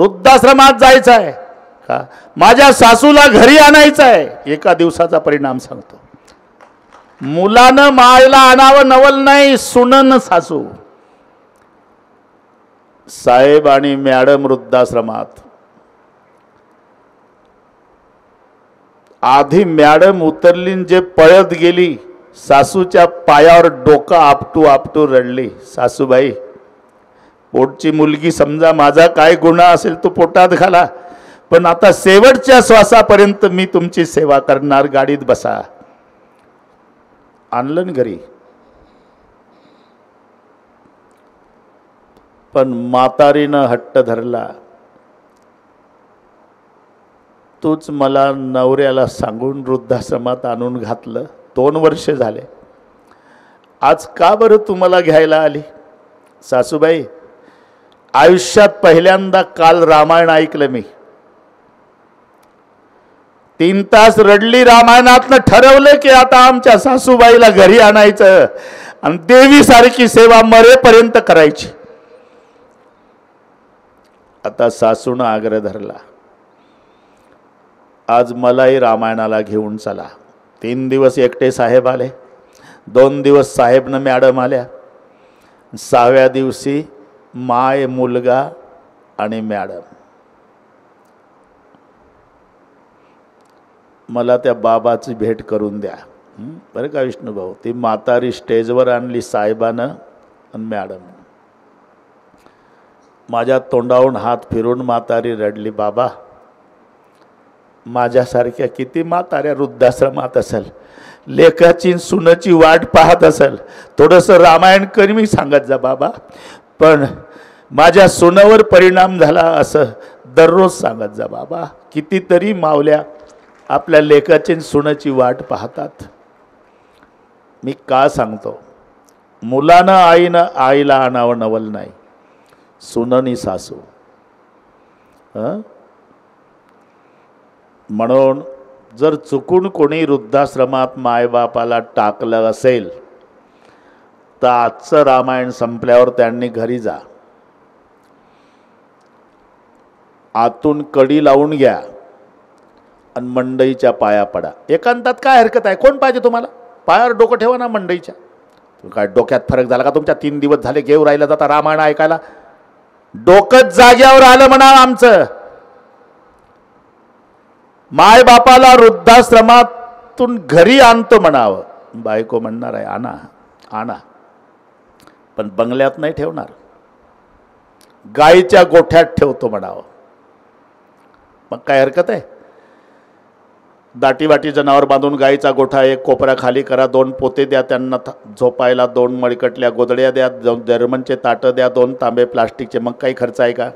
वृद्धाश्रमात जायचं आहे का, माझ्या सासूला घरी आणायचं आहे, एका दिवसाचा परिणाम सांगतो. मुलानं मायला आणावं नवल नाही, सुनन सासू. साहेब आणि मॅडम वृद्धाश्रमात. आधी मॅडम उतरली, जे पळत गेली, सासूच्या पायावर डोकं आपटू आपटू रडली. सासूबाई, पोटची मुलगी समजा, माझा काय गुन्हा असेल तो पोटात घाला, पण आता शेवटच्या श्वासापर्यंत मी तुमची सेवा करणार, गाडीत बसा. आणलं घरी. पण म्हातारीनं हट्ट धरला, तूच मला नवऱ्याला सांगून वृद्धाश्रमात आणून घातलं, 2 वर्ष झाले, आज का बरं तुम्हाला घ्यायला आली? सासूबाई, आयुष्यात पहिल्यांदा काल रामायण ऐकलं मी. 3 तास रडली. रामायणातनं ठरवलं की आता आमच्या सासूबाईला घरी आणायचं आणि देवीसारखी सेवा मरेपर्यंत करायची. आता सासूनं आग्रह धरला, आज मलाही रामायणाला घेऊन चला. 3 दिवस एकटे साहेब आले, 2 दिवस साहेबनं मॅडम आल्या, 6व्या दिवशी माय, मुलगा आणि मॅडम. मला त्या बाबाची भेट करून द्या बरं का विष्णुभाऊ. ती म्हातारी स्टेजवर आणली साहेबानं आणि मॅडम. माझ्या तोंडावरून हात फिरून म्हातारी रडली. बाबा, माझ्यासारख्या किती म्हाताऱ्या वृद्धाश्रमात असेल, लेकाची सुनाची वाट पाहत असेल, थोडंसं रामायण करी मी सांगत जा बाबा, पण माझ्या सुनावर परिणाम झाला असं दररोज सांगत जा बाबा. कितीतरी मावल्या आपल्या लेकाची सुनाची वाट पाहतात. मी का सांगतो, मुलानं आईला आणावं नवल नाही, सुननी सासू. म्हणून जर चुकून कोणी वृद्धाश्रमात मायबापाला टाकलं असेल तर आजचं रामायण संपल्यावर त्यांनी घरी जा, आतून कडी लावून घ्या आणि मंडईच्या पाया पडा. एकांतात काय हरकत आहे? कोण पाहिजे तुम्हाला? पायावर डोकं ठेवा ना मंडईच्या. काय डोक्यात फरक झाला का तुमच्या? 3 दिवस झाले घेऊ राहिला जाता रामायण ऐकायला. डोकंच जाग्यावर आलं म्हणा आमचं. माय बापाला वृद्धाश्रमातून घरी आणतो म्हणावं. बायको म्हणणार आहे आणा आणा, पण बंगल्यात नाही ठेवणार, गाईच्या गोठ्यात ठेवतो म्हणावं. मग काय हरकत आहे? दाटीवाटी जनावर बांधून गाईचा गोठा एक कोपरा खाली करा, 2 पोते द्या त्यांना झोपायला, 2 मळकटल्या गोदड्या द्या, जर्मनचे ताटं द्या, 2 तांबे प्लास्टिकचे. मग काही खर्च आहे का?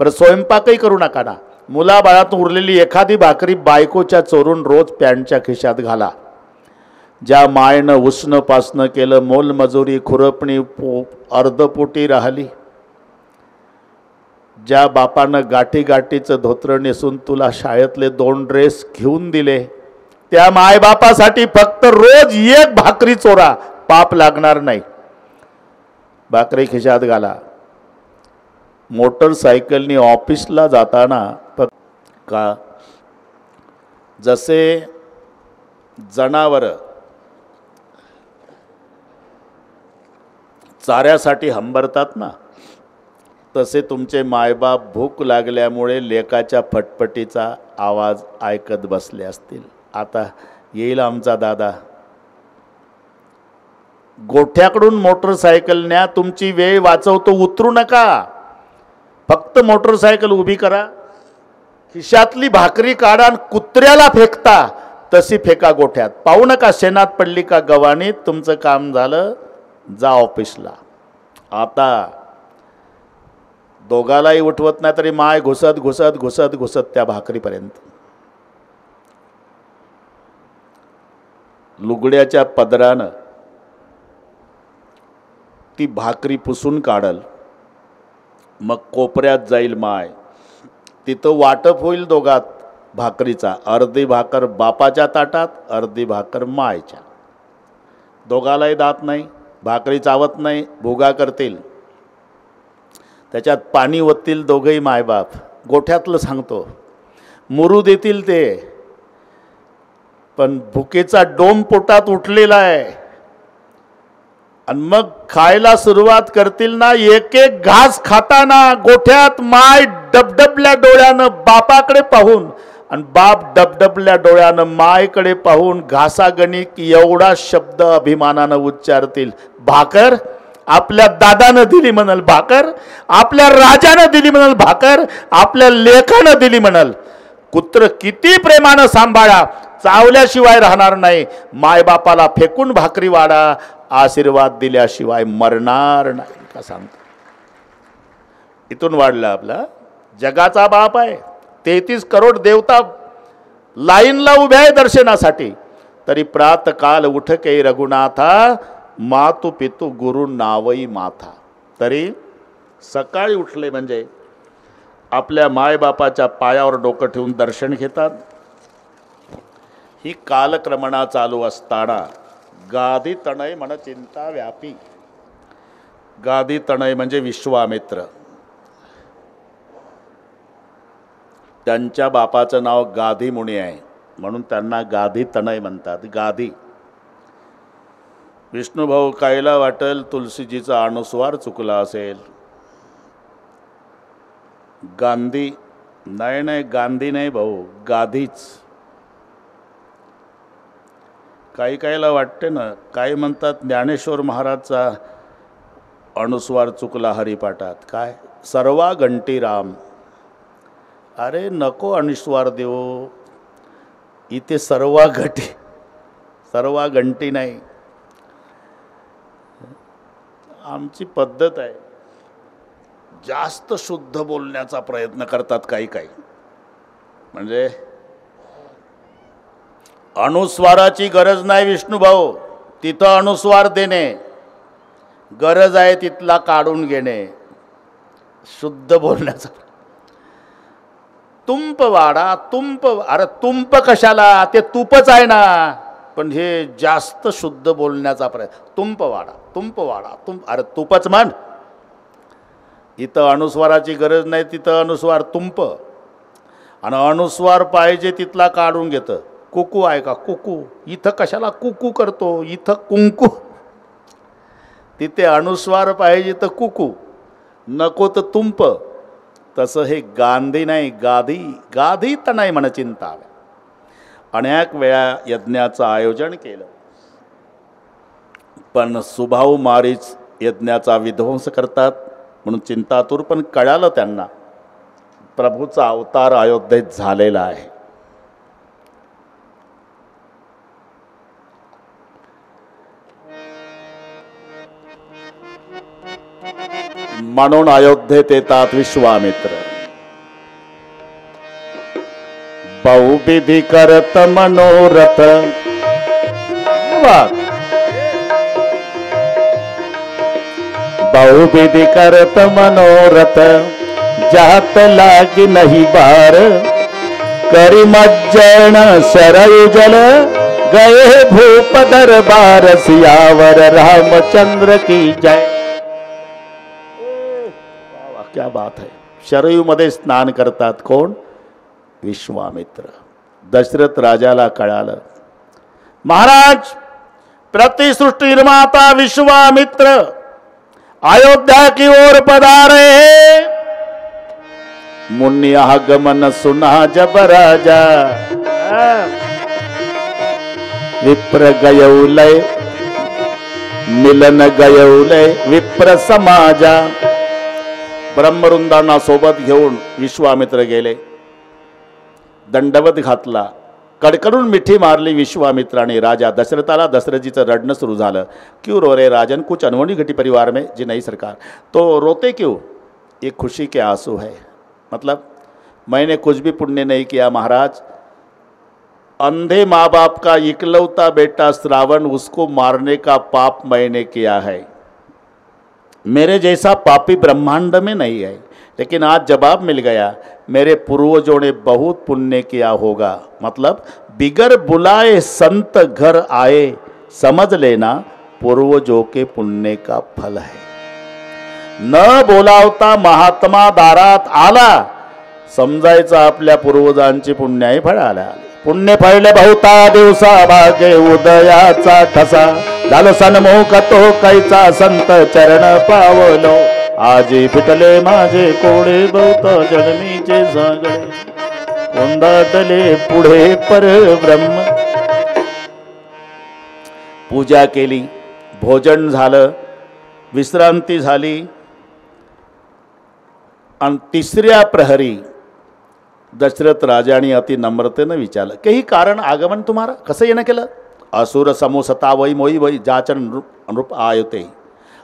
परत स्वयंपाकही करू नका ना. मुलाबाळातून उरलेली एखादी भाकरी बायकोच्या चोरून रोज पॅन्टच्या खिशात घाला. ज्या मायनं उसणं पासणं केलं, मोलमजुरी खुरपणी अर्धपोटी राहिली, ज्या बापानं गाठी गाठीचं धोत्र नेसून तुला शाळेतले 2 ड्रेस घेऊन दिले, त्या मायबापासाठी फक्त रोज 1 भाकरी चोरा, पाप लागणार नाही. भाकरी खिशात घाला. मोटरसायकलनी ऑफिसला जाताना का जसे जनावर चाऱ्यासाठी हंबरतात ना, तसे तुमचे मायबाप भूक लागल्यामुळे लेकाच्या फटफटीचा आवाज ऐकत बसले असतील. आता येईल आमचा दादा. गोठ्याकडून मोटरसायकल न्या, तुमची वेळ वाचवतो, उतरू नका. फक्त मोटरसायकल उभी करा, खिशातली भाकरी काढा आणि कुत्र्याला फेकता तशी फेका गोठ्यात. पाहू नका शेणात पडली का गव्हाणीत. तुमचं काम झालं, जा ऑफिसला. आता दोघालाही उठवत नाही तरी माय घुसत घुसत घुसत घुसत त्या भाकरीपर्यंत. लुगड्याच्या पदरानं ती भाकरी पुसून काढल, मग कोपऱ्यात जाईल माय, तिथं वाटप होईल दोघात भाकरीचा. अर्धी भाकर बापाच्या ताटात, अर्धी भाकर मायच्या. दोघालाही दात नाही, भाकरी चावत नाही, भुगा करतील. त्याच्यात पाणी ओततील दोघंही मायबाप, गोठ्यातलं सांगतो, मुरू देतील ते, पण भुकेचा डोम पोटात उठलेला आहे आणि मग खायला सुरुवात करतील ना, एक एक घास खाताना गोठ्यात माय डबडबल्या डोळ्यानं बापाकडे पाहून आणि बाप डबडबल्या डोळ्यानं मायकडे पाहून घासागणिक एवढा शब्द अभिमानानं उच्चारतील, भाकर आपल्या दादानं दिली म्हणाल, भाकर आपल्या राजानं दिली म्हणाल, भाकर आपल्या लेखानं दिली म्हणाल. कुत्र किती प्रेमानं सांभाळा, चावल्याशिवाय राहणार नाही. मायबापाला फेकून भाकरी वाढा, आशीर्वाद दिल्याशिवाय मरणार नाही का सांगतो. इथून वाढलं आपला जगाचा बाप आहे. 33 करोड देवता लाईनला उभ्या आहे दर्शनासाठी. तरी प्रातकाल उठके रघुनाथा, मातु पितु गुरु नावई माथा. तरी सकाळी उठले म्हणजे आपल्या मायबापाच्या पायावर डोकं ठेवून दर्शन घेतात. ही कालक्रमणा चालू असताना गादी तणय म्हण चिंता व्यापी. गादी तणय म्हणजे विश्वामित्र. त्यांच्या बापाचं नाव गादी मुनी आहे म्हणून त्यांना गादी तणय म्हणतात. गादी. विष्णुभाऊ कायला वाटेल तुलसीजीचा अनुस्वार चुकला असेल. गांधी नाही, नाही गांधी नाही भाऊ, गादीच. काही कायला वाटते ना, काही म्हणतात ज्ञानेश्वर महाराजचा अनुस्वार चुकला हरिपाठात. काय सर्वा घंटी राम. अरे नको अनुस्वार देऊ, इथे सर्वा घंटी नाही. आमची पद्धत आहे. जास्त शुद्ध बोलण्याचा प्रयत्न करतात काही काही. म्हणजे अनुस्वाराची गरज नाही विष्णुभाऊ, तिथं अनुस्वार देणे गरज आहे, तिथला काढून घेणे. शुद्ध बोलण्याचा. तुंप वाडा, तुंप. अरे तुंप कशाला, ते तुपच आहे ना. पण हे जास्त शुद्ध बोलण्याचा प्रयत्न. तुंप वाडा, तुंप वाडा, तुंप. अरे तुपच म्हण. इथं अनुस्वाराची गरज नाही, तिथं अनुस्वार तुंप. आणि अनुस्वार पाहिजे तिथला काढून घेतं. कुकू आहे का, कुकू. इथं कशाला कुकू करतो, इथं कुंकू. तिथे अनुस्वार पाहिजे तर कुकू, नको तर तुंप. तसं हे गांधी नाही, गादी. गादी तर नाही म्हण चिंता. अनेक वेळा यज्ञाचं आयोजन केलं, पण सुभाऊ मारीच यज्ञाचा विध्वंस करतात म्हणून चिंतातूर. पण कळालं त्यांना प्रभूचा अवतार अयोध्येत झालेला आहे. म्हणून अयोध्येत येतात विश्वामित्र. बहुविधी करत मनोरथ. बहुविधी करत मनोरथ, जात लागी नहीं बार. करी मज्जन सरयु जल, गए भूप दरबार. सियावर रामचंद्र की जय. क्या बात है. शरयू मध्ये स्नान करतात कोण, विश्वामित्र. दशरथ राजाला कळालं, महाराज प्रतिसृष्टि निर्माता विश्वामित्र अयोध्या की ओर पधारे. मुनि आगमन सुना जब राजा, विप्र गयौलय मिलन गयौलय विप्र समाजा. ब्रह्मवृंदांना सोबत घेऊन विश्वामित्र गेले. दंडवत घातला, कडकडून मिठी मारली विश्वामित्राने राजा दशरथाला. दशरथजीचं रडणं सुरू झालं. क्यों रो रे राजन, कुछ अनहोनी घटी परिवार में. जी नहीं सरकार. तो रोते क्यों. ये खुशी के आंसू है. मतलब मैंने कुछ भी पुण्य नहीं किया महाराज. अंधे माँ बाप का इकलौता बेटा श्रावण, उसको मारने का पाप मैंने किया है. मेरे जैसा पापी ब्रह्मांड में नहीं है. लेकिन आज जवाब मिल गया, मेरे पूर्वजों ने बहुत पुण्य किया होगा. मतलब बिगर बुलाए संत घर आए, समझ लेना पूर्वजों के पुण्य का फल है. न बोलावता महात्मा दारात आला, समजायचं आपल्या पूर्वजांची पुण्याई फळाला. पुण्य फळले बहुता दिवसा भागे उदयाचा ठसा, झालं सन्मुख तो कैचा संत चरण पावलो, आजी फिटले माझे कोडे बहुत जन्मीचे सगळे, कोंदाटले पुढे परब्रह्म. पूजा केली, भोजन झालं, विश्रांती झाली, आणि तिसऱ्या प्रहरी दशरथ राजाने अति नम्रतेनं विचारलं, काही कारण आगमन तुम्हाला, कसं येणं केलं? असुर समूसता वै मोई वै जाचन नृप आयुते.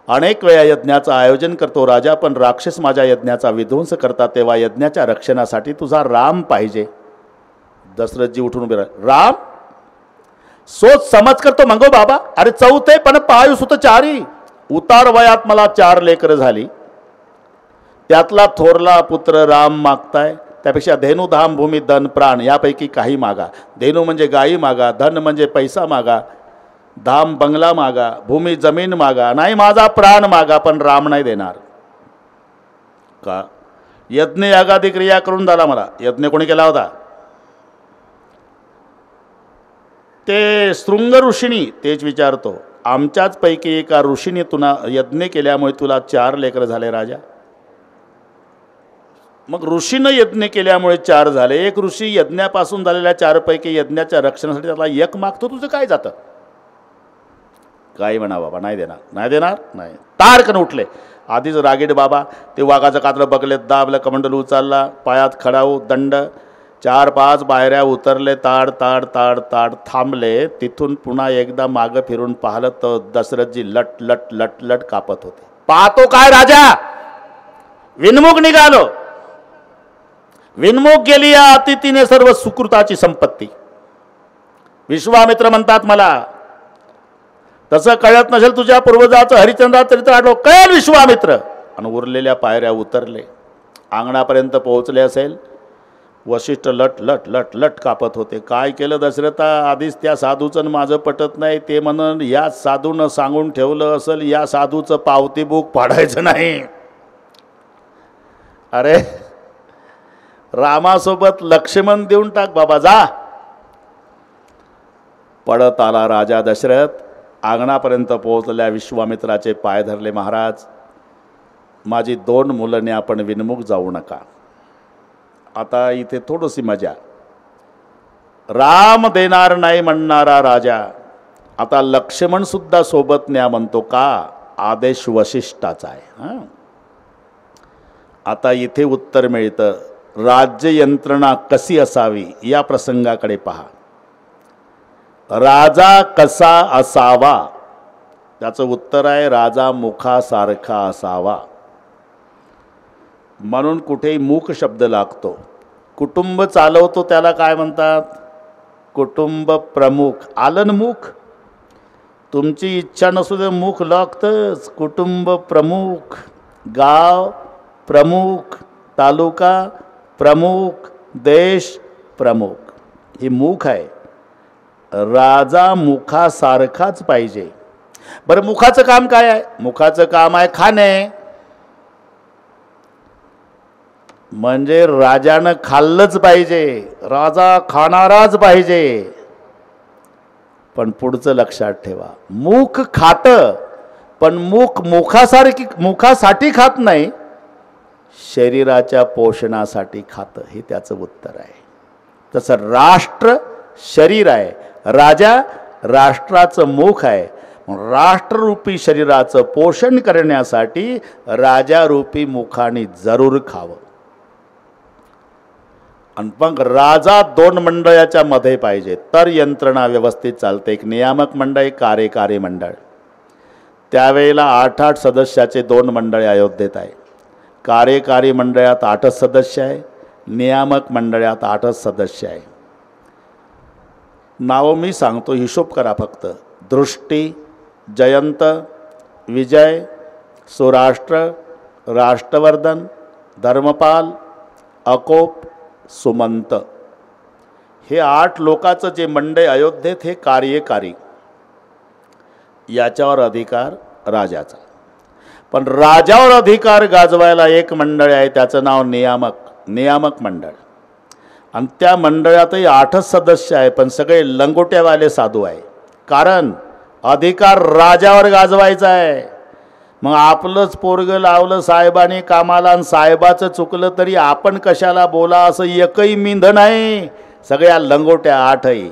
अनेक वेळा यज्ञाचं आयोजन करतो राजा, पण राक्षस माझ्या यज्ञाचा विध्वंस करतात, तेव्हा यज्ञाच्या रक्षणासाठी तुझा राम पाहिजे. दशरथजी उठून उभे राहिले. राम? सोच समज करतो मंगो बाबा. अरे चौथे पण पायू सुत चारी, उतार वयात मला 4 लेकर झाली, त्यातला थोरला पुत्र राम मागताय, त्यापेक्षा धेनू धाम भूमी धन प्राण यापैकी काही मागा. धेनू म्हणजे गायी मागा, धन म्हणजे पैसा मागा, धाम बंगला मागा, भूमी जमीन मागा, नाही माझा प्राण मागा, पण राम नाही देणार. का? यज्ञ यागादी क्रिया करून झाला मला. यज्ञ कोणी केला होता? ते शृंग ऋषीनी. तेच विचारतो, आमच्याच पैकी एका ऋषीने तुला यज्ञ केल्यामुळे तुला 4 लेकर झाले राजा. मग ऋषीनं यज्ञ केल्यामुळे 4 झाले. एक ऋषी यज्ञापासून झालेल्या 4 पैकी यज्ञाच्या रक्षणासाठी त्याला 1 मागतो, तुझं काय जातं? काय म्हणा बाबा, नाही देणार, नाही देणार, नाही. तारकन उठले. आधीच रागीड बाबा, ते वाघाचं कातलं बघले, दाबलं, कमंडल उचलला, पायात खडाऊ, दंड, 4-5 पायऱ्या उतरले, ताड ताड ताड ताड थांबले. तिथून पुन्हा एकदा मागं फिरून पाहिलं तर दशरथजी लट लट लट लट कापत होते. पाहतो काय राजा? विनमुख निघालो. विनमुख गेली या अतिथीने सर्व सुकृताची संपत्ती. विश्वामित्र म्हणतात मला, तसं कळत नसेल तुझ्या पूर्वजाचं हरिश्चंद्र चरित्र आठवलं, कळेल विश्वामित्र. आणि उरलेल्या पायऱ्या उतरले, अंगणापर्यंत पोहोचले असेल. वशिष्ठ लट लट लट लट कापत होते. काय केलं दशरथा? आधीच त्या साधूचं माझं पटत नाही, ते म्हणून या साधूनं सांगून ठेवलं असेल, या साधूचं पावती बुक पाडायचं नाही. अरे रामासोबत लक्ष्मण देऊन टाक बाबा, जा. पडत आला राजा दशरथ. अंगणापर्यंत पोहोचल्या विश्वामित्राचे पाय धरले. महाराज, माझी 2 मुलंने आपण विनमुख जाऊ नका. आता इथे थोडीशी मजा. राम देणार नाही म्हणणारा राजा आता लक्ष्मण सुद्धा सोबत न्या म्हणतो का? आदेश वशिष्ठाचा आहे. आता इथे उत्तर मिळतं. राज्य यंत्रणा कशी असावी या प्रसंगाकडे पहा. राजा कसा असावा? त्याचं उत्तर आहे राजा मुखासारखा असावा. म्हणून कुठेही मुख शब्द लागतो. कुटुंब चालवतो त्याला काय म्हणतात? कुटुंब प्रमुख. आलन मुख. तुमची इच्छा नसू दे मुख लागतंच. कुटुंब प्रमुख, गाव प्रमुख, तालुका प्रमुख, देश प्रमुख, ही मुख आहे. राजा मुखासारखाच पाहिजे. बरं, मुखाचं काम काय आहे? मुखाचं काम आहे खाणे. म्हणजे राजानं खाल्लंच पाहिजे, राजा खाणाराच पाहिजे. पण पुढचं लक्षात ठेवा, मुख खातं पण मुखासाठी खात नाही, शरीराच्या पोषणासाठी खातं. हे त्याचं उत्तर आहे. तसं राष्ट्र शरीर आहे, राजा राष्ट्राचं मुख आहे. राष्ट्ररूपी शरीराचं पोषण करण्यासाठी राजारूपी मुखाने जरूर खावं. आणि मग राजा 2 मंडळाच्या मध्ये पाहिजे तर यंत्रणा व्यवस्थित चालते. एक नियामक मंडळ, एक कार्यकारी मंडळ. त्यावेळेला 8-8 सदस्याचे 2 मंडळे अयोध्येत आहे. कार्यकारी मंडळात 8च सदस्य आहे, नियामक मंडळात 8च सदस्य आहे. नाव मी सांगतो, हिशोब करा फक्त. दृष्टी, जयंत, विजय, सुराष्ट्र, राष्ट्रवर्धन, धर्मपाल, अकोप, सुमंत. हे 8 लोकांचं जे मंडळ अयोध्येत हे कार्यकारी. याच्यावर अधिकार राजाचा. पण राजावर अधिकार गाजवायला एक मंडळ आहे, त्याचं नाव नियामक मंडळ. आणि त्या मंडळातही 8च सदस्य आहे, पण सगळे लंगोट्यावाले साधू आहे. कारण अधिकार राजावर गाजवायचा आहे. मग आपलंच पोरगं लावलं साहेबांनी कामाला आणि साहेबाचं चुकलं तरी आपण कशाला बोला, असं एकही मिंध नाही. सगळ्या लंगोट्या 8ही.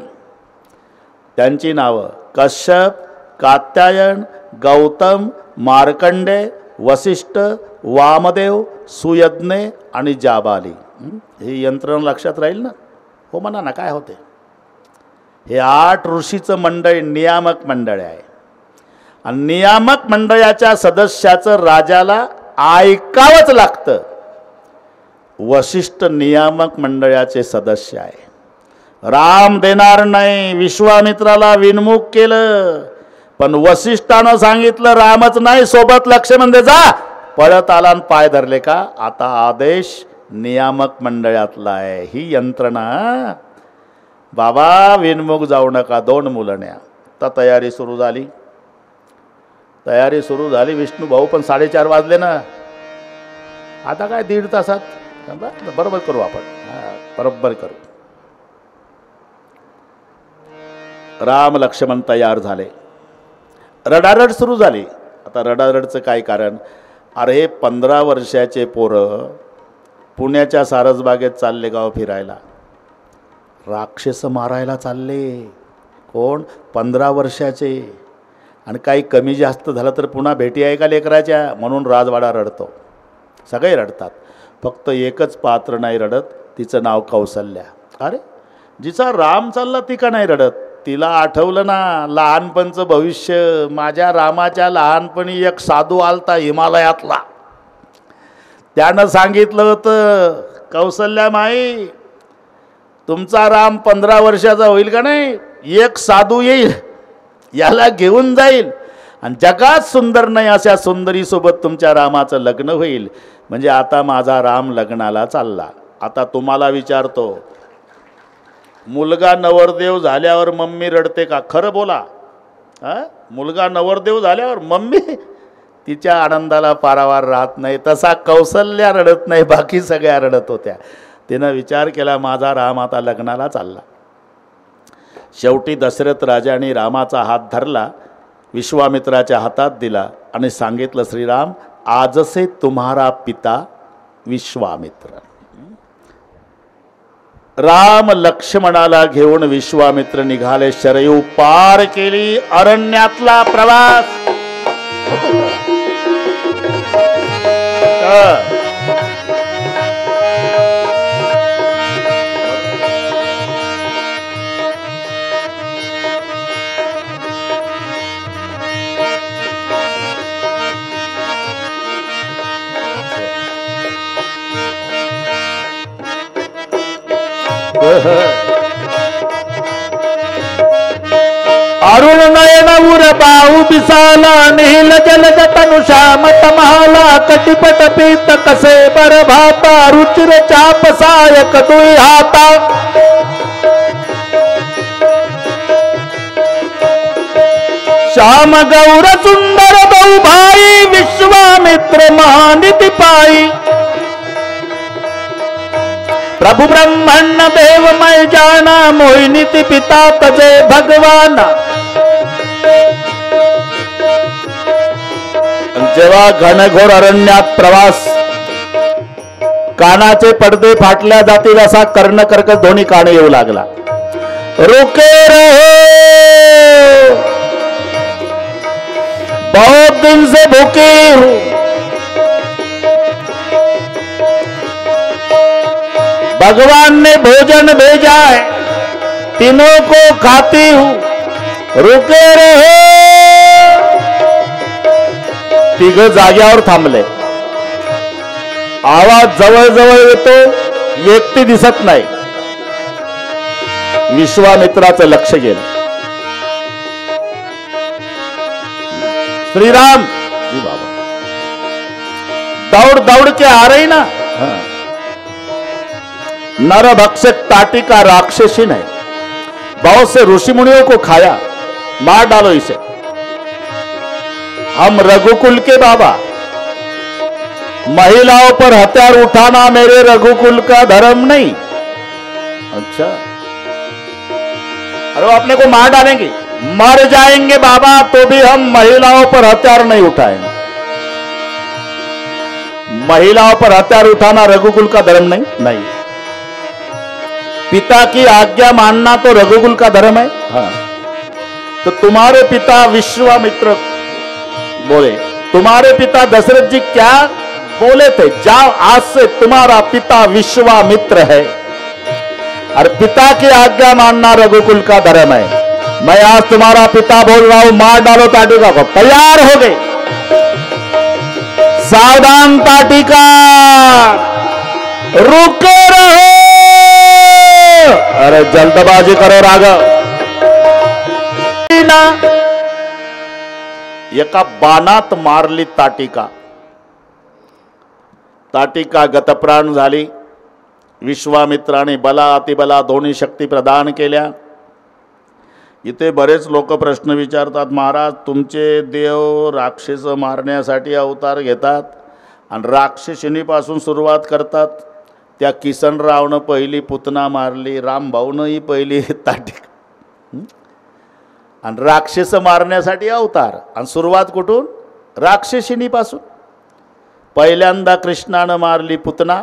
त्यांची नावं कश्यप, कात्यायन, गौतम, मार्कंडे, वसिष्ठ, वामदेव, सुयज्ञे आणि जाबाली. हे यंत्रणा लक्षात राहील ना? हो म्हणा ना, काय होते. हे 8 ऋषीचं मंडळ नियामक मंडळ आहे. आणि नियामक मंडळाच्या सदस्याचं राजाला ऐकावंच लागतं. वसिष्ठ नियामक मंडळाचे सदस्य आहे. राम देणार नाही, विश्वामित्राला विनमुख केलं, पण वसिष्ठानं सांगितलं रामच नाही सोबत लक्ष्मण दे जा. पळत आला आणि पाय धरले का? आता आदेश नियामक मंडळातला आहे. ही यंत्रणा. बाबा विनमुख जाऊ नका. 2 मुलं न्या. आता तयारी सुरू झाली. विष्णू भाऊ पण 4:30 वाजले ना. आता काय 1.5 तासात बरोबर करू आपण. बरोबर करू. राम लक्ष्मण तयार झाले. रडारड सुरू झाली. आता रडारडचं काय कारण? अरे 15 वर्षाचे पोरं पुण्याच्या सारसबागेत चालले गाव फिरायला. राक्षस मारायला चालले. कोण? 15 वर्षाचे. आणि काही कमी जास्त झालं तर पुन्हा भेटी आहे का लेकराच्या? म्हणून राजवाडा रडतो. सगळे रडतात. फक्त एकच पात्र नाही रडत. तिचं नाव कौसल्या. अरे जिचा राम चालला ती का नाही रडत? तिला आठवलं ना लहानपणचं भविष्य. माझ्या रामाच्या लहानपणी एक साधू आलता हिमालयातला. त्यानं सांगितलं होतं, कौसल्या माई तुमचा राम 15 वर्षाचा होईल का नाही, एक साधू येईल, याला घेऊन जाईल आणि जगात सुंदर नाही अशा सुंदरीसोबत तुमच्या रामाचं लग्न होईल. म्हणजे आता माझा राम लग्नाला चालला. आता तुम्हाला विचारतो, मुलगा नवरदेव झाल्यावर मम्मी रडते का? खरं बोला. मुलगा नवरदेव झाल्यावर मम्मी तिच्या आनंदाला पारावार राहत नाही. तसा कौसल्या रडत नाही, बाकी सगळ्या रडत होत्या. तिनं विचार केला माझा राम आता लग्नाला चालला. शेवटी दशरथ राजाने रामाचा हात धरला, विश्वामित्राच्या हातात दिला आणि सांगितलं, श्रीराम आज से तुम्हारा पिता विश्वामित्र. राम लक्ष्मणाला घेऊन विश्वामित्र निघाले. शरयू पार केली. अरण्यातला प्रवास. अरुण नयन उर बाहु विशाला, नील जलद तनुषा मत महाला, कटिपट पीत कसे बर भाता, रुचिर चाप सायक दुई हाता. श्याम गौर सुंदर बहु भाई, विश्वामित्र महानिधि पाई. प्रभु ब्रह्मण्य देव मैं जाना, मोहिनीति पिता तजे भगवान. जेव्हा घनघोर अरण्यात प्रवास, कानाचे पडदे फाटल्या जातील असा कर्णकर्कश ध्वनी कान येऊ लागला. रुके रहो, बहुत दिन से भूखे हूं. भगवान ने भोजन भेजा है, तीनों को खाती हूं. रुके रहो. तिघ जाग्यावर थांबले. आवाज जवळ जवळ येतो, व्यक्ती दिसत नाही. विश्वामित्राचं लक्ष गेलं. श्रीराम बाबा दौड़ दौड़ के आ रही ना. नर भक्षक ताटिका राक्षसी नहीं, बहुत से ऋषि मुनियों को खाया, मार डालो इसे. हम रघुकुल के बाबा महिलाओं पर हथियार उठाना मेरे रघुकुल का धर्म नहीं। अच्छा, अरे वो अपने को मार डालेंगे, मर जाएंगे बाबा तो भी हम महिलाओं पर हथियार नहीं उठाएंगे। महिलाओं पर हथियार उठाना रघुकुल का धर्म नहीं। नहीं, पिता की आज्ञा मानना तो रघुकुल का धर्म है। हाँ, तो तुम्हारे पिता विश्वामित्र बोले, तुम्हारे पिता दशरथ जी क्या बोले थे? जाओ, आज से तुम्हारा पिता विश्वामित्र है और पिता की आज्ञा मानना रघुकुल का धर्म है। मैं आज तुम्हारा पिता बोल रहा हूं, मार डालो ताटिका को। तैयार हो गए, सावधान ताटिका, रुके रहो, अरे जल्दबाजी करो राघव। एका बाणात मारली ताटिका, ताटिका गतप्राण झाली। विश्वामित्राने बला अतिबला दोन्ही शक्ती प्रदान केल्या। इथे बरेच लोक प्रश्न विचारतात, महाराज तुमचे देव राक्षस मारण्यासाठी अवतार घेतात आणि राक्षसिनीपासून सुरुवात करतात। त्या किसनरावनं पहिली पुतना मारली, रामभाऊनंही पहिली ताटिका, आणि राक्षस मारण्यासाठी अवतार, आणि सुरुवात कुठून? राक्षसिनीपासून। पहिल्यांदा कृष्णानं मारली पुतना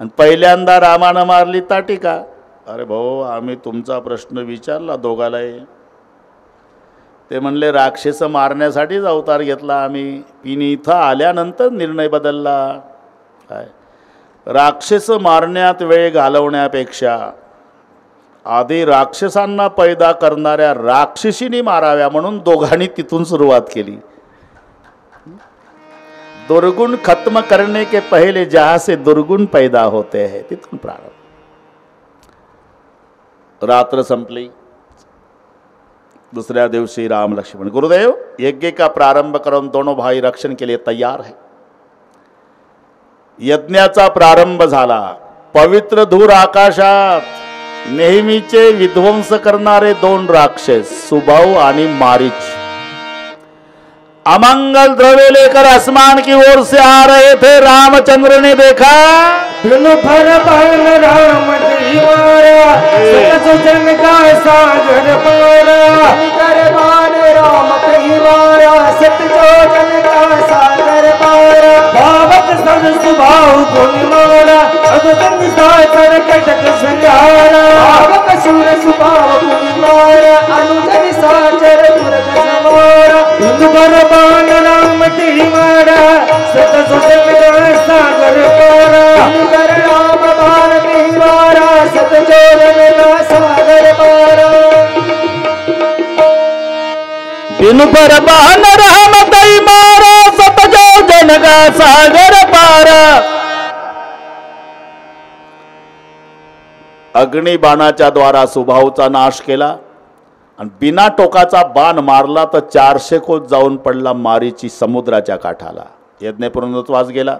आणि पहिल्यांदा रामानं मारली ताटिका। अरे भाऊ, आम्ही तुमचा प्रश्न विचारला दोघालाही, ते म्हणले राक्षस मारण्यासाठीच अवतार घेतला आम्ही, पिनी इथं आल्यानंतर निर्णय बदलला। काय राक्षस मारण्यात वेळ घालवण्यापेक्षा आधी राक्षसांना पैदा करणाऱ्या राक्षसीनी माराव्या म्हणून दोघांनी तिथून सुरुवात केली। दुर्गुण खत्म करने के पहले जहां से दुर्गुण पैदा होते हैं तिथून प्रारंभ। रात्र संपली, दुसऱ्या दिवशी राम लक्ष्मण, गुरुदेव यज्ञ का प्रारंभ करून दोनों भाई रक्षण के लिए तैयार है। यज्ञाचा प्रारंभ झाला। पवित्र धूर आकाशात नेहमीचे विध्वंस करणारे दोन राक्षस सुबाहु आणि मारीच अमंगल द्रव्य लेकर आसमान की ओर से आ रहे थे। रामचंद्र ने देखा, बिनु फर बहन राम दीवारा, सतसुजन का सागर पारा, दरबार राम दीवारा, सतजोजन का सागर पारा, भावक सर सुभाव गुण मारा, अदुतन सागर कटक संहारा, भावक सुर सुभाव गुण मारा, अनुजन सागर दुर्ग संहारा, बिनु फर बहन राम दीवारा, सतसुजन का सागर पारा, राम भारती वारा, सतजोजन का सागर पारा, बिनु पर बहन राम दई मारा, सतजोजन का सागर पारा। अग्निबाणाच्या द्वारा सुबाहूचा नाश केला आणि बिना टोकाचा बाण मारला तर 400 कोस जाऊन पडला मारीची समुद्राच्या काठाला। यज्ञ पूर्णत्वास गेला।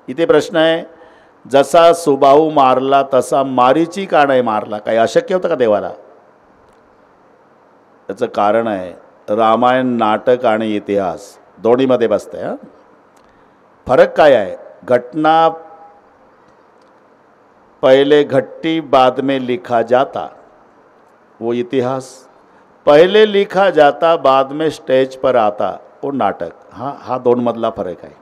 इथे प्रश्न आहे, जसा सुबाहू मारला तसा मारीची का नाही मारला? काही अशक्य होतं का देवाला? त्याचं कारण आहे, रामायण नाटक आणि इतिहास दोन्हीमध्ये बसतंय। हां, फरक काय आहे? घटना पहले घट्टी बाद में लिखा जाता, वो इतिहास। पहले लिखा जाता बाद में स्टेज पर आता, वो नाटक। हा दोन मधला फरक आहे।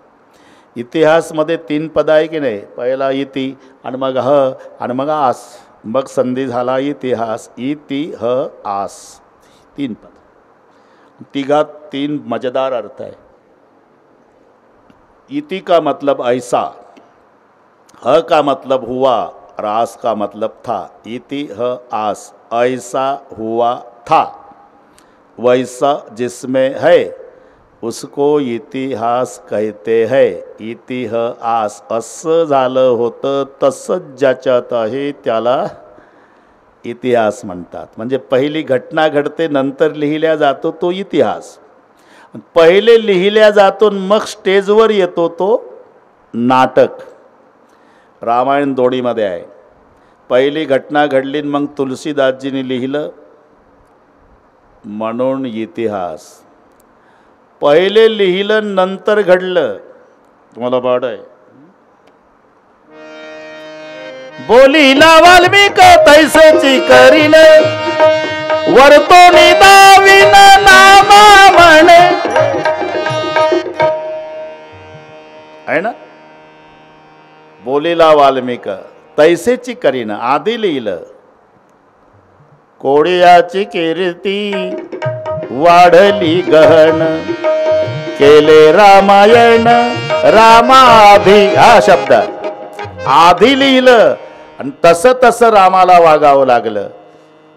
इतिहासमध्ये 3 पद आहे की नाही? पहिला इति आणि मग ह आणि मग आस, मग संधी झाला इतिहास। इति ह आस, 3 पद, तिघात 3 मजेदार अर्थ है। इति का मतलब ऐसा, ह का मतलब हुआ और आस का मतलब था। इति ह आस, ऐसा हुआ था, वैसा जिसमें है उसको इतिहास कहते हैं। इति ह आस, असं झालं होतं तसंच ज्याच्यात आहे त्याला इतिहास म्हणतात। म्हणजे पहिली घटना घडते नंतर लिहिल्या जातो तो इतिहास, पहिले लिहिल्या जातो मग स्टेजवर येतो तो नाटक। रामायण दोन्हीमध्ये आहे। पहिली घटना घडली मग तुलसीदासजींनी लिहिलं म्हणून इतिहास। पहिले लिहिलं नंतर घडलं तुम्हाला पाठ आहे. बोलीला वाल्मिक तैसेची करीन वर्तोनी दाविन नामा म्हणे आहे ना. बोलीला वाल्मिक तैसेची करीन आधी लिहिलं. कोडियाची कीर्ती वाढली गहन केले रामायण रामाधी हा शब्द आधी लिहिलं आणि तसं तसं रामाला वागावं लागलं.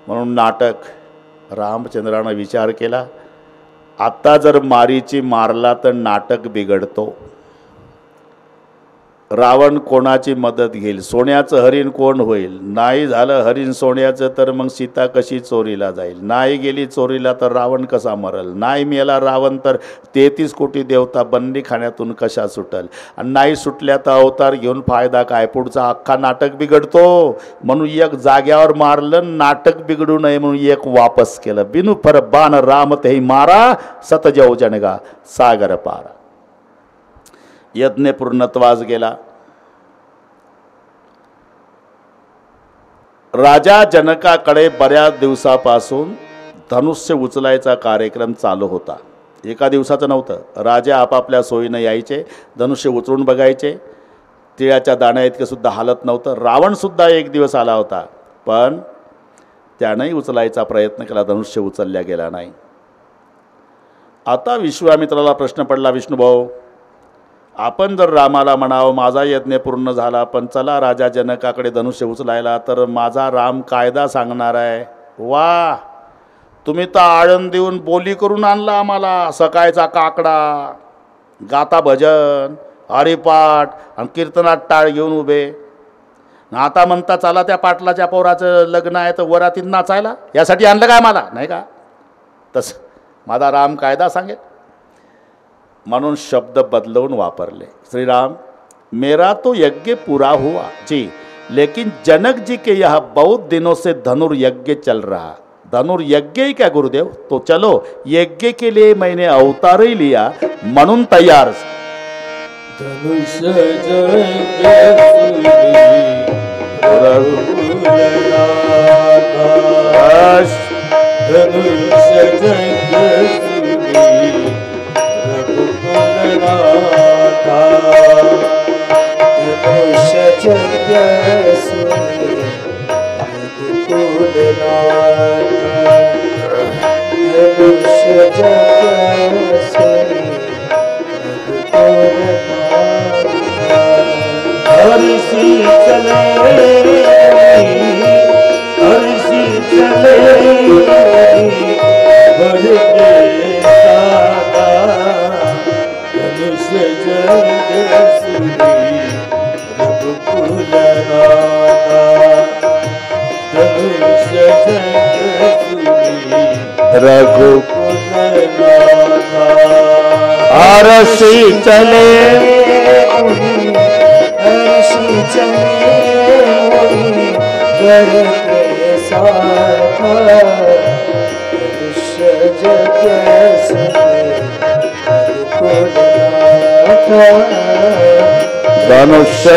म्हणून नाटक रामचंद्रानं विचार केला आता जर मारीची मारला तर नाटक बिघडतो. रावण कोणाची मदत घेईल. सोन्याचं हरिण कोण होईल. नाही झालं हरिण सोन्याचं तर मग सीता कशी चोरीला जाईल. नाही गेली चोरीला तर रावण कसा मरल. नाही मेला रावण तर 33 कोटी देवता बंदी खाण्यातून कशा सुटल. आणि नाही सुटल्या तर अवतार घेऊन फायदा काय. पुढचा अख्खा नाटक बिघडतो. म्हणून एक जाग्यावर मारलं नाटक बिघडू नये म्हणून एक वापस केलं. बिनु पर बाण राम तेही मारा सतजव जनगा सागर पारा. यज्ञ पूर्णत्वास गेला. राजा जनकाकडे बऱ्याच दिवसापासून धनुष्य उचलायचा कार्यक्रम चालू होता. एका दिवसाचं नव्हतं. राजा आपापल्या सोयीनं यायचे धनुष्य उचलून बघायचे. तिळाच्या दाण्या इतकं सुद्धा हालत नव्हतं. रावण सुद्धा एक दिवस आला होता पण त्यानंही उचलायचा प्रयत्न केला. धनुष्य उचलल्या गेला नाही. आता विश्वामित्राला प्रश्न पडला विष्णुभाऊ आपण जर रामाला म्हणावं माझा यज्ञ पूर्ण झाला पण चला राजा जनकाकडे धनुष्य उचलायला तर माझा राम कायदा सांगणार आहे. वा तुम्ही तर आळंद देऊन बोली करून आणला आम्हाला. सकाळचा काकडा गाता भजन हरिपाठ आणि कीर्तनात टाळ घेऊन उभे. आता म्हणता चला त्या पाटलाच्या पोराचं लग्न आहे तर वरातीत नाचायला. यासाठी आणलं काय मला नाही का. तसं माझा राम कायदा सांगेल म्हणून शब्द बदलवून वापरले. श्रीराम मेरा तो यज्ञ पूरा हुआ जी लेकिन जनक जी के यहाँ बहुत दिनों से धनुर्यज्ञ चल रहा. धनुर्यज्ञ ही क्या गुरुदेव. तो चलो यज्ञ के लिए मैंने अवतार ही लिया म्हणून तैयार. अरसी चले धनुष्य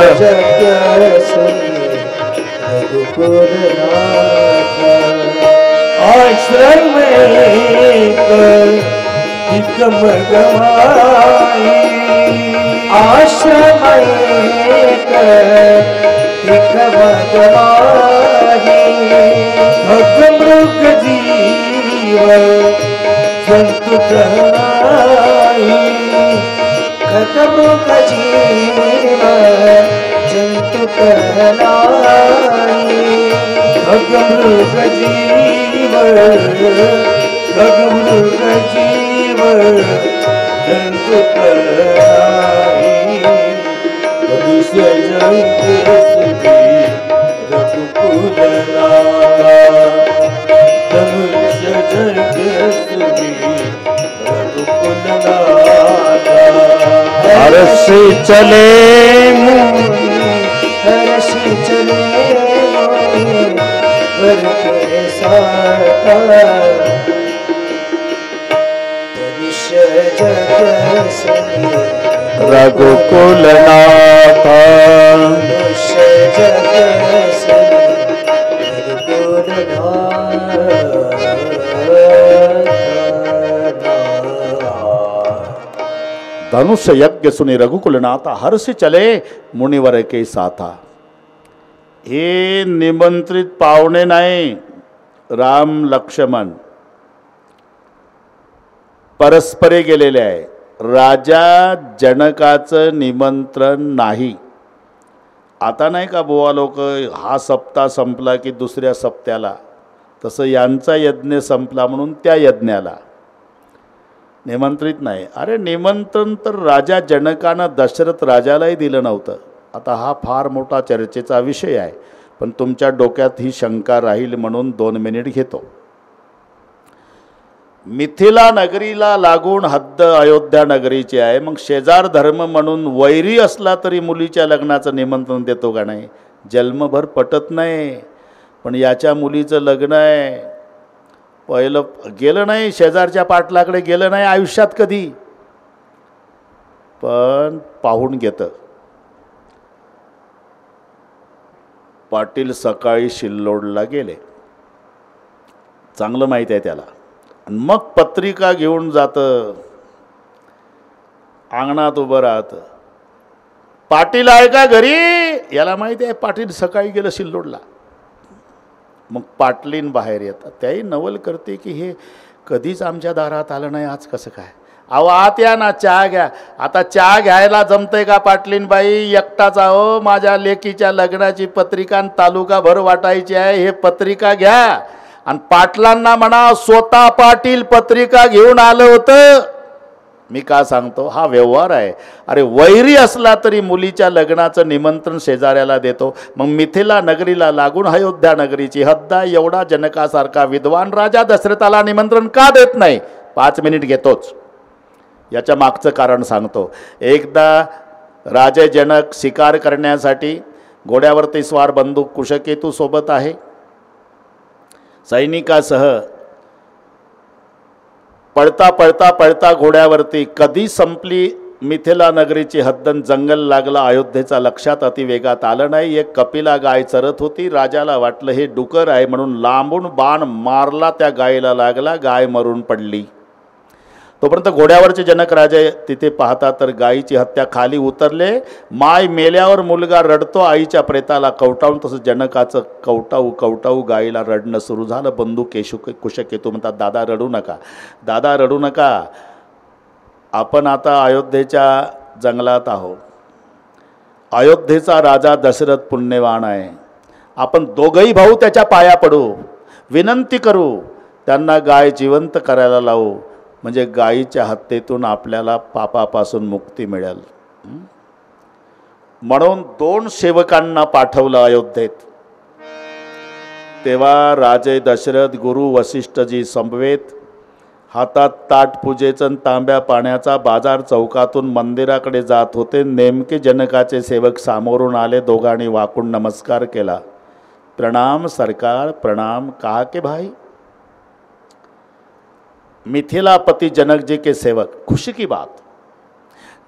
आश्रम में आश्रम मृग जीव जंतु मृग जीव जंतु मृग जीव मृग जीव जंतु हर्षी चले हर्षी चले वर के साथ जग सुनी रघुकुल नाथ मनुष्य जग सुनी रघुकुल धनुष्य यज्ञ सुनी रघुकुल नाथा हर्षि चले मुनिवर के साथा. हे निमंत्रित पाहुणे नाही, राम लक्ष्मण परस्परे गेलेले आहे. राजा जनकाचं निमंत्रण नाही. आता नाही का बुवा लोक, हा सप्ताह संपला की दुसऱ्या सप्त्याला, तसं यांचा यज्ञ संपला म्हणून त्या यज्ञाला निमंत्रित नाही. अरे निमंत्रण तर राजा जनकानं दशरथ राजालाही दिलं नव्हतं. आता हा फार मोठा चर्चेचा विषय आहे, पण तुमच्या डोक्यात ही शंका राहील म्हणून 2 मिनिट घेतो. मिथिला नगरीला लागून हद्द अयोध्या नगरीची आहे. मग शेजार धर्म म्हणून वैरी असला तरी मुलीच्या लग्नाचं निमंत्रण देतो का नाही? जन्मभर पटत नाही, पण याच्या मुलीचं लग्न आहे. पहिलं गेलं नाही, शेजारच्या पाटलाकडे गेलं नाही आयुष्यात कधी, पण पाहून घेतं. पाटील सकाळी शिल्लोडला गेले, चांगलं माहीत आहे त्याला. मग पत्रिका घेऊन जातं, अंगणात उभं राहतं. पाटील आहे का घरी? याला माहिती आहे पाटील सकाळी गेलं शिल्लोडला. मग पाटलीन बाहेर येतात. त्याही नवल करते की हे कधीच आमच्या दारात आलं नाही, आज कसं काय? अहो आत या ना, चहा घ्या. आता चहा घ्यायला जमतंय का पाटलीन बाई? एकटाच आहो, माझ्या लेकीच्या लग्नाची पत्रिका आणि तालुकाभर वाटायची आहे, हे पत्रिका घ्या. आणि पाटलांना म्हणा स्वतः पाटील पत्रिका घेऊन आलं होतं. मी का सांगतो? हा व्यवहार आहे. अरे वैरी असला तरी मुलीच्या लग्नाचं निमंत्रण शेजाऱ्याला देतो. मग मिथिला नगरीला लागून अयोध्या नगरीची हद्द, एवढा जनकासारखा विद्वान राजा दशरथाला निमंत्रण का देत नाही? 5 मिनिट घेतोच. याच्या मागचं कारण सांगतो. एकदा राजे जनक शिकार करण्यासाठी घोड्यावरती स्वार बंदूक कुशकेतू सोबत आहे, सैनिकासह पळता पळता पळता घोड्यावरती कधी संपली मिथिला नगरीची हद्दन जंगल लागला अयोध्येचा लक्षात अतिवेगात आलं नाही. एक कपिला गाय चरत होती. राजाला वाटलं हे डुकर आहे म्हणून लांबून बाण मारला, त्या गायीला लागला, गाय मरून पडली. तोपर्यंत घोड्यावरचे जनक राजे तिथे पाहता तर गायीची हत्या, खाली उतरले. माय मेल्यावर मुलगा रडतो आईच्या प्रेताला कवटावून, तसं जनकाचं कवटाऊ कवटाऊ गायीला रडणं सुरू झालं. बंधू कुशकेतू म्हणतात, दादा रडू नका, दादा रडू नका. आपण आता अयोध्येच्या जंगलात आहोत. अयोध्येचा राजा दशरथ पुण्यवान आहे. आपण दोघंही भाऊ त्याच्या पाया पडू, विनंती करू, त्यांना गाय जिवंत करायला लावू, म्हणजे गायीच्या हत्येतून आपल्याला पापापासून मुक्ती मिळेल. म्हणून 2 सेवकांना पाठवलं अयोध्येत. तेव्हा राजे दशरथ गुरु वसिष्ठजी समवेत हातात ताट पूजेचं तांब्या पाण्याचा बाजार चौकातून मंदिराकडे जात होते. नेमके जनकाचे सेवक सामोरून आले. दोघांनी वाकून नमस्कार केला. प्रणाम सरकार, प्रणाम. कहा के भाई? मिथिलापति जनक जी के सेवक. खुशी की बात,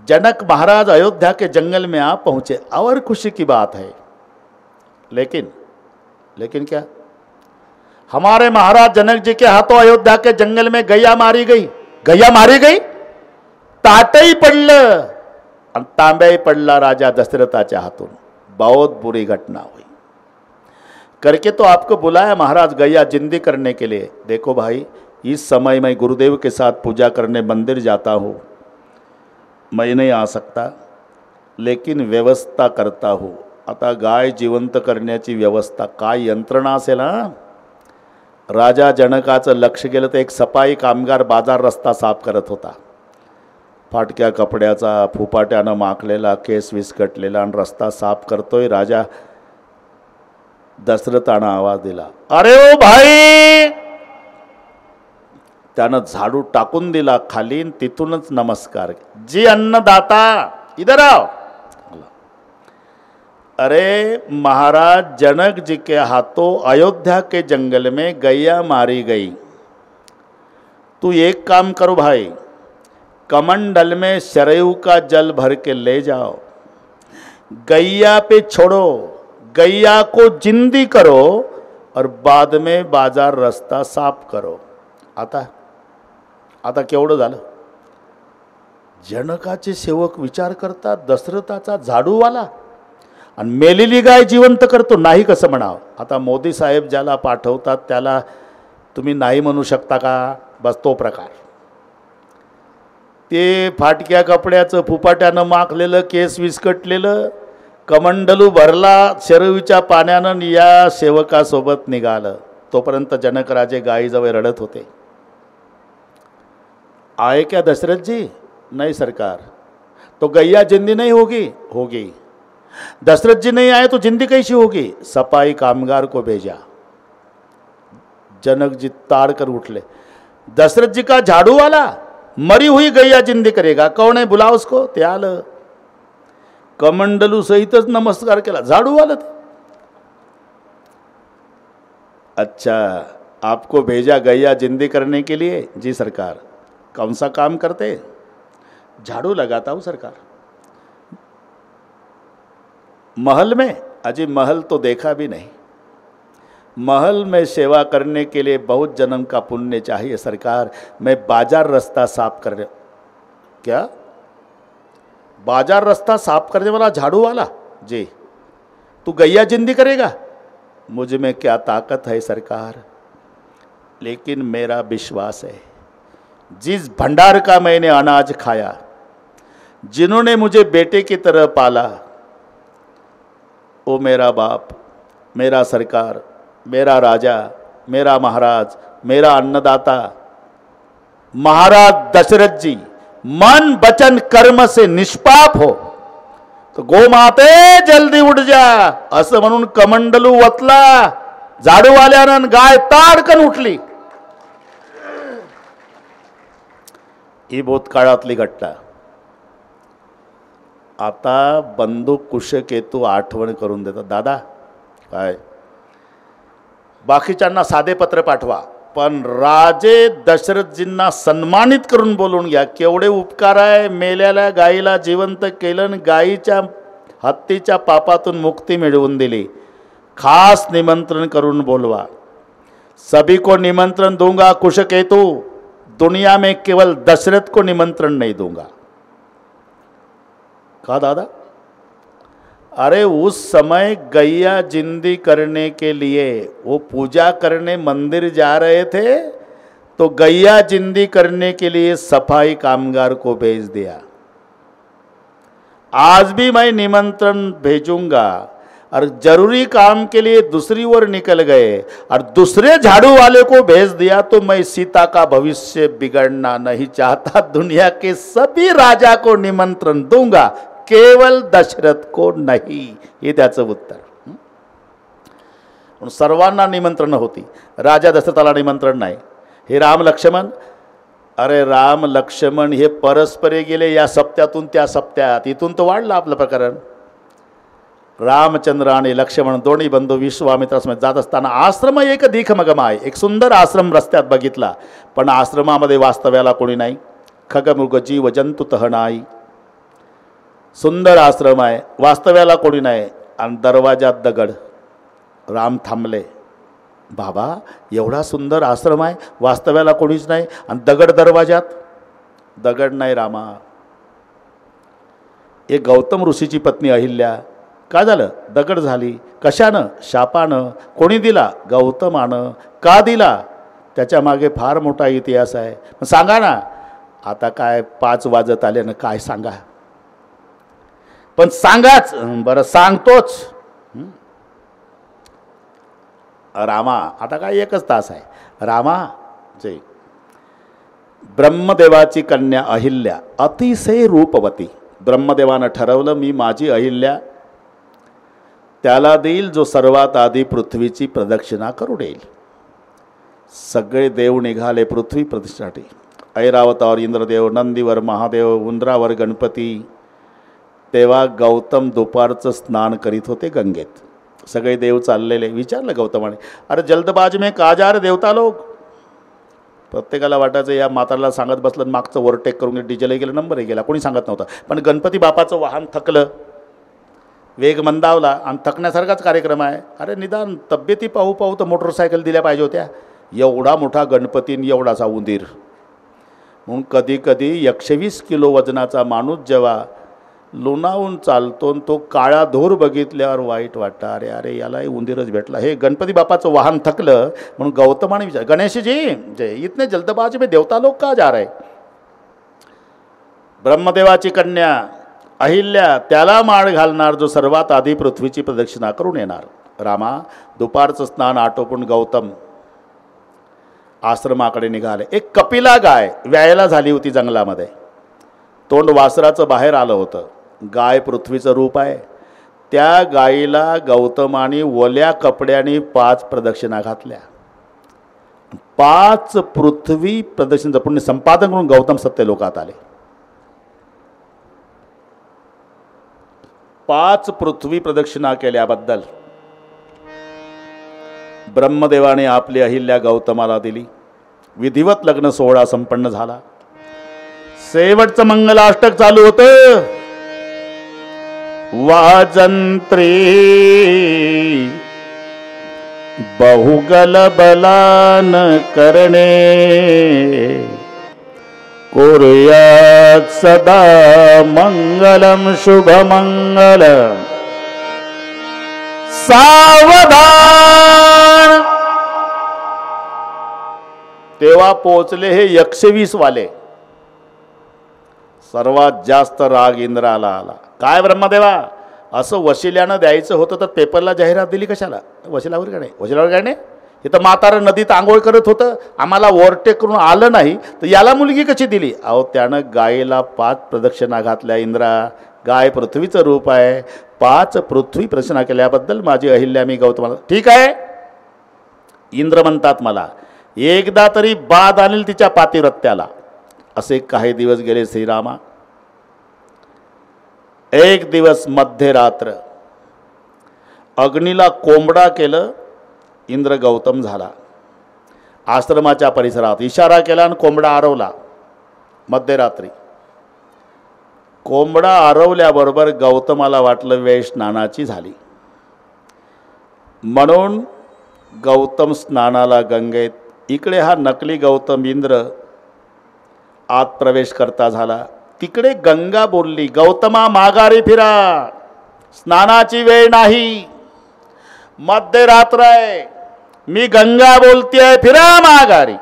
जनक महाराज अयोध्या के जंगल में आ पहुंचे, और खुशी की बात है. लेकिन क्या? हमारे महाराज जनक जी के हाथों अयोध्या के जंगल में गैया मारी गई. गैया मारी गई? ताटही पडलं आणि तांब्याही पडला राजा दशरथाच्या हाथून. बहुत बुरी घटना हुई. करके तो आपको बुलाया महाराज गैया जिंदी करने के लिए. देखो भाई, इस समय मैं गुरुदेव के साथ पूजा करने मंदिर जाता हूँ, मैं नहीं आ सकता, लेकिन व्यवस्था करता हूँ. आता गाय जिवंत करण्याची व्यवस्था काय यंत्रणा असेल ना. राजा जनकाचं लक्ष गेलं तर एक सफाई कामगार बाजार रस्ता साफ करत होता. फाटक्या कपड्याचा, फुपाट्यानं माखलेला, केस विस्कटलेला आणि रस्ता साफ करतोय. राजा दशरथानं आवाज दिला, अरे ओ भाई. त्यानं झाडू टाकून दिला खाली, तिथूनच नमस्कार. जी अन्नदाता, इधर आओ. अरे महाराज जनक जी के हाथों अयोध्या के जंगल में गैया मारी गई. तू एक काम करो भाई, कमंडल में सरयू का जल भर के ले जाओ, गैया पे छोड़ो, गैया को जिंदी करो और बाद में बाजार रस्ता साफ करो. आता केवढं झालं. जनकाचे सेवक विचार करतात दशरथाचा झाडूवाला आणि मेलेली गाय जिवंत करतो, नाही कसं म्हणावं. आता मोदी साहेब ज्याला पाठवतात त्याला तुम्ही नाही म्हणू शकता का. बस तो प्रकार. ते फाटक्या कपड्याचं फुपाट्यानं माखलेलं, केस विस्कटलेलं, कमंडलू भरला शरवीच्या पाण्यानं या सेवकासोबत निघालं. तोपर्यंत जनकराजे गायीजवळ रडत होते. आए क्या दशरथ जी. नहीं सरकार, तो गैया जिंदी नहीं होगी. दशरथ जी नहीं आए तो जिंदी कैसी होगी. सफाई कामगार को भेजा. जनक जी ताड़ कर उठले. दशरथ जी का झाड़ू वाला मरी हुई गैया जिंदी करेगा. कौन है, बुलाओ उसको. ते आलं. कमंडलू सहितच नमस्कार केला. झाड़ू वाला ते. अच्छा, आपको भेजा गैया जिंदी करने के लिए. जी सरकार. कौन सा काम करते. झाड़ू लगाता हूं सरकार. महल में. अजी महल तो देखा भी नहीं. महल में सेवा करने के लिए बहुत जन्म का पुण्य चाहिए सरकार. मैं बाजार रास्ता साफ कर रहा. क्या बाजार रास्ता साफ करने वाला झाड़ू वाला. जी. तू गैया जिंदी करेगा. मुझ में क्या ताकत है सरकार, लेकिन मेरा विश्वास है जिस भंडार का मैंने अनाज खाया, जिन्होंने मुझे बेटे की तरह पाला, वो मेरा बाप, मेरा सरकार, मेरा राजा, मेरा महाराज, मेरा अन्नदाता महाराज दशरथ जी मन वचन कर्म से निष्पाप हो तो गोमाते जल्दी उठ जा. असं म्हणून कमंडलू वतला. झाडूवाल्यानं गाय ताडकन उठली. ही भूतकाळातली घटना. आता बंदूक कुशकेतू आठवण करून देतात. दादा काय बाकीच्यांना साधे पत्र पाठवा, पण राजे दशरथजींना सन्मानित करून बोलून घ्या. केवढे उपकार आहे. मेलेल्या गायीला जिवंत केलं, गायीच्या हत्तीच्या पापातून मुक्ती मिळवून दिली. खास निमंत्रण करून बोलवा. सभी को निमंत्रण दूंगा कुशकेतु. दुनिया में केवल दशरथ को निमंत्रण नहीं दूंगा. कहा दादा. अरे उस समय गैया जिंदी करने के लिए वो पूजा करने मंदिर जा रहे थे, तो गैया जिंदी करने के लिए सफाई कामगार को भेज दिया. आज भी मैं निमंत्रण भेजूंगा. और जरूरी काम के लिए दूसरी ओर निकल गए और दूसरे झाड़ू वाले को भेज दिया, तो मैं सीता का भविष्य बिगड़ना नहीं चाहता. दुनिया के सभी राजा को निमंत्रण दूंगा, केवल दशरथ को नहीं. हे त्याचं उत्तर. सर्वांना निमंत्रण होती, राजा दशरथाला निमंत्रण नाही. हे राम लक्ष्मण. अरे राम लक्ष्मण हे परस्परे गेले या सप्त्यातून त्या सप्त्यात. इथून तर वाढलं आपलं प्रकरण. रामचंद्र आणि लक्ष्मण दोन्ही बंधू विश्वामित्रासमोर जात असताना आश्रम एक दीखमगमाय, एक सुंदर आश्रम रस्त्यात बघितला. पण आश्रमामध्ये वास्तव्याला कोणी नाही. खगमृग जीव जंतू तह नाही. सुंदर आश्रम आहे, वास्तव्याला कोणी नाही. आणि दरवाजात दगड. राम थांबले. बाबा एवढा सुंदर आश्रम आहे, वास्तव्याला कोणीच नाही आणि दगड दरवाजात. दगड नाही रामा. एक गौतम ऋषीची पत्नी अहिल्या. काय झालं. दगड झाली. कशानं. शापानं. कोणी दिला. गौतमानं. का दिला. त्याच्या मागे फार मोठा इतिहास आहे. सांगा ना. आता काय 5 वाजत आले ना, काय सांगा. पण सांगाच. बरं सांगतोच. रामा आता काय 1च तास आहे. रामा जय. ब्रह्मदेवाची कन्या अहिल्या अतिशय रूपवती. ब्रह्मदेवानं ठरवलं मी माझी अहिल्या त्याला देईल जो सर्वात आधी पृथ्वीची प्रदक्षिणा करू देईल. सगळे देव निघाले पृथ्वी प्रदक्षिणासाठी. ऐरावतावर इंद्रदेव, नंदीवर महादेव, उंदरावर गणपती. तेव्हा गौतम दुपारचं स्नान करीत होते गंगेत. सगळे देव चाललेले. विचारलं गौतमाने, अरे जल्दबाज में का जा रहे देवता लोग. प्रत्येकाला वाटायचं या म्हाताऱ्याला सांगत बसलं, मागचं ओव्हरटेक करून डिझेलही गेलं, नंबरही गेला, कोणी सांगत नव्हतं. पण गणपती बापाचं वाहन थकलं, वेग मंदावला आणि थकण्यासारखाच कार्यक्रम आहे. अरे निदान तब्येती पाहू पाहू तर मोटरसायकल दिल्या पाहिजे होत्या. एवढा मोठा गणपतीन एवढासा उंदीर. म्हणून कधी कधी 120 किलो वजनाचा माणूस जेव्हा लोणावून चालतो तो काळा धूर बघितल्यावर वाईट वाटतं, अरे अरे यालाही उंदीरच भेटला. हे गणपती बापाचं वाहन थकलं म्हणून गौतमाने विचार, गणेश जी जय इतने जल्दबाज में देवता लोग का जा रहे. ब्रह्मदेवाची कन्या अहिल्या त्याला माळ घालणार जो सर्वात आधी पृथ्वीची प्रदक्षिणा करून येणार. रामा दुपारचं स्नान आटोपून गौतम आश्रमाकडे निघाले. एक कपिला गाय व्यायला झाली होती जंगलामध्ये. तोंड वासराचं बाहेर आलं होतं. गाय पृथ्वीचं रूप आहे. त्या गायीला गौतमाने ओल्या कपड्याने 5 प्रदक्षिणा घातल्या. 5 पृथ्वी प्रदक्षिणेचं पुण्य संपादन करून गौतम सत्यलोकात आले. 5 पृथ्वी प्रदक्षिणा केल्याबद्दल ब्रह्मदेवाने आपली अहिल्या गौतमाला दिली. विधिवत लग्न सोहळा संपन्न झाला. शेवटचं मंगलाष्टक चालू होतं. वाजंत्री बहुगल बलान करणे कुर्यात् सदा मंगलम शुभ मंगल सावधान. तेव्हा पोचले हे 120 वाले. सर्वात जास्त राग इंद्राला आला. काय ब्रह्मदेवा, असं वशिल्यानं द्यायचं होतं तर पेपरला जाहिरात दिली कशाला. वशिलावर काय नाही, वशिलावर काय नाही. इथं म्हातारं नदीत आंघोळ करत होतं, आम्हाला ओव्हरटेक करून आलं नाही तर याला मुलगी कशी दिली. अहो त्यानं गायीला 5 प्रदक्षिणा घातल्या. इंद्रा गाय पृथ्वीचं रूप आहे. 5 पृथ्वी प्रदक्षिणा केल्याबद्दल माझी अहिल्या मी गौतमाला. ठीक आहे. इंद्र म्हणतात मला एकदा तरी बाद आणील तिच्या पातिव्रत्याला. असे काही दिवस गेले श्रीरामा. एक दिवस मध्यरात्र अग्नीला कोंबडा केलं. इंद्र गौतम झाला. आश्रमाच्या परिसरात इशारा केला आणि कोंबडा आरवला. मध्यरात्री कोंबडा आरवल्याबरोबर गौतमाला वाटलं वेळ स्नानाची झाली. म्हणून गौतम स्नानाला गंगेत. इकडे हा नकली गौतम इंद्र आत प्रवेश करता झाला. तिकडे गंगा बोलली, गौतमा माघारी फिरा, स्नानाची वेळ नाही, मध्यरात्र आहे, मी गंगा बोलतेय, फिरा माघारी.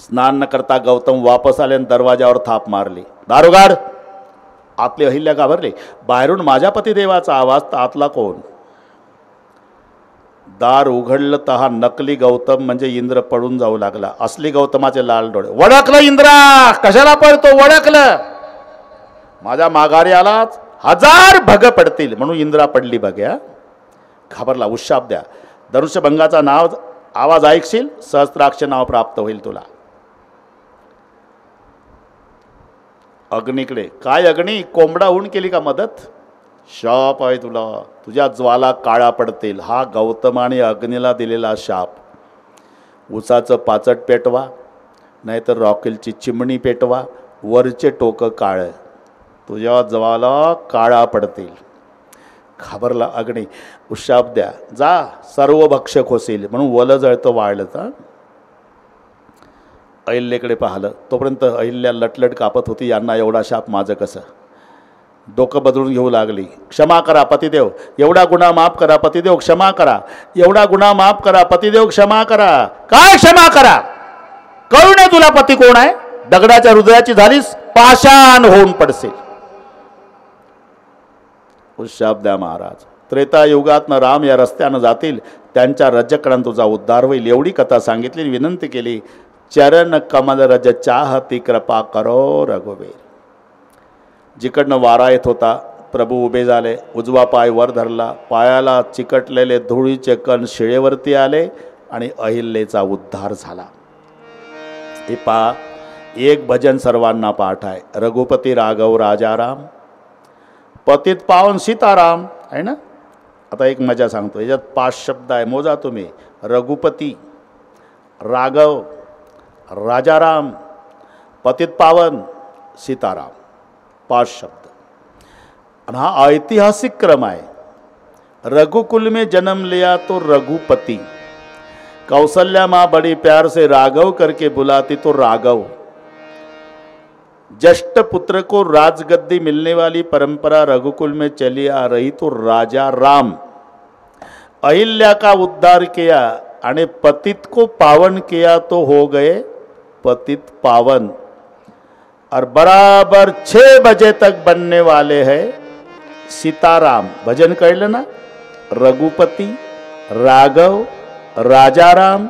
स्नान न करता गौतम वापस आले आणि दरवाजावर थाप मारली. दारोगाड. आतली अहिल्या घाबरली. बाहेरून माझ्या पतिदेवाचा आवाज तर आतला कोण. दार उघडलं तर हा नकली गौतम म्हणजे इंद्र पडून जाऊ लागला. असली गौतमाचे लाल डोळे. वडकलं इंद्रा, कशाला पळतो, वडकलं. माझ्या माघारी आलाच 1000 भग पडतील. म्हणून इंद्रा पडली बघ्या. घाबरला. उशाप द्या. धनुष्यभंगाचा नाव आवाज ऐकशील, सहस्त्राक्ष नाव प्राप्त होईल तुला. अग्नीकडे. काय अग्नी, कोंबडा होऊन केली का मदत. शाप आहे तुला, तुझ्या ज्वाला काळा पडतील. हा गौतमाने अग्नीला दिलेला शाप. उसाचं पाचट पेटवा, नाहीतर रॉकेलची चिमणी पेटवा, वरचे टोकं काळं, तुझ्या ज्वाला काळा पडतील. घाबरला अग्नी. उशाप द्या, जा, सर्व भक्षक होशील. म्हणून वलं जळतं वाळलं. तर अहिल्याकडे पाहिलं. तोपर्यंत अहिल्या लटलट कापत होती. यांना एवढा शाप माझं कसं. डोकं बदलून घेऊ लागली. क्षमा करा पतिदेव, एवढा गुन्हा माफ करा पतिदेव, क्षमा करा, एवढा गुन्हा माफ करा पतिदेव, क्षमा करा. काय क्षमा करा, कळू नये तुला पती कोण आहे. दगडाच्या हृदयाची झालीस, पाषाण होऊन पडशील. उशाप द्या महाराज. त्रेतायुगात राम या रस्त्यानं जातील, त्यांच्या रजकणात तुझा उद्धार होईल. एवढी कथा सांगितली. विनंती केली, चरण कमल रज चाहती कृपा करो रघुवीर. जिकडनं वारा येत होता, प्रभू उभे झाले. उजवा पाय वर धरला. पायाला चिकटलेले धुळीचे कण शिळेवरती आले आणि अहिल्याचा उद्धार झाला. हे पहा, एक भजन सर्वांना पाठ आहे. रघुपती राघव राजाराम, पतित पावन सीताराम आहे ना. आता एक मजा सांगतो. याच्यात 5 शब्द आहे, मोजा तुम्ही. रघुपती, राघव, राजाराम, पतित पावन, सीताराम, 5 शब्द। आणि हा ऐतिहासिक क्रम आहे। रघुकुल में जन्म लिया तो रघुपति, कौशल्या माँ बड़ी प्यार से राघव करके बुलाती तो राघव। ज्येष्ठ पुत्र को राजगद्दी मिलने वाली परंपरा रघुकुल में चली आ रही तो राजा राम। अहिल्या का उद्धार किया आणि पतित को पावन किया तो हो गए पतित पावन। और बराबर 6 बजे तक बनने वाले हैं सीताराम। भजन कळलं ना? रघुपति, राघव, राजाराम,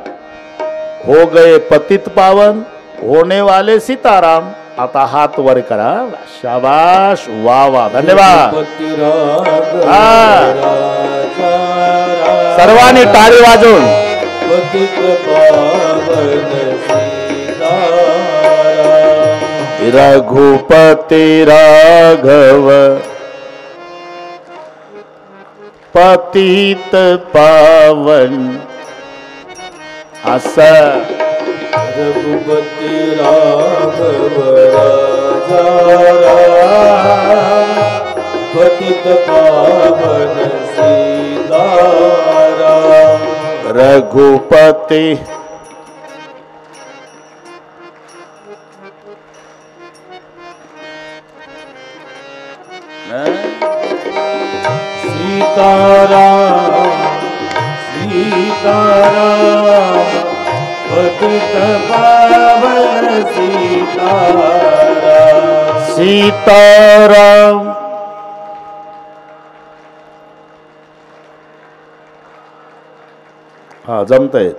हो गए पतित पावन, होने वाले सीताराम। आता हात वर करा, शाबाश, वाह वाह, धन्यवाद। सर्वांनी टाळी वाजवून रघुपति राघव पतित पावन, असं रघुपति राघव राजा पतित पावन सीताराम। रघुपति सीताराम सीताराम पतित पावन सीताराम। सीताराम। हा, जमतंय।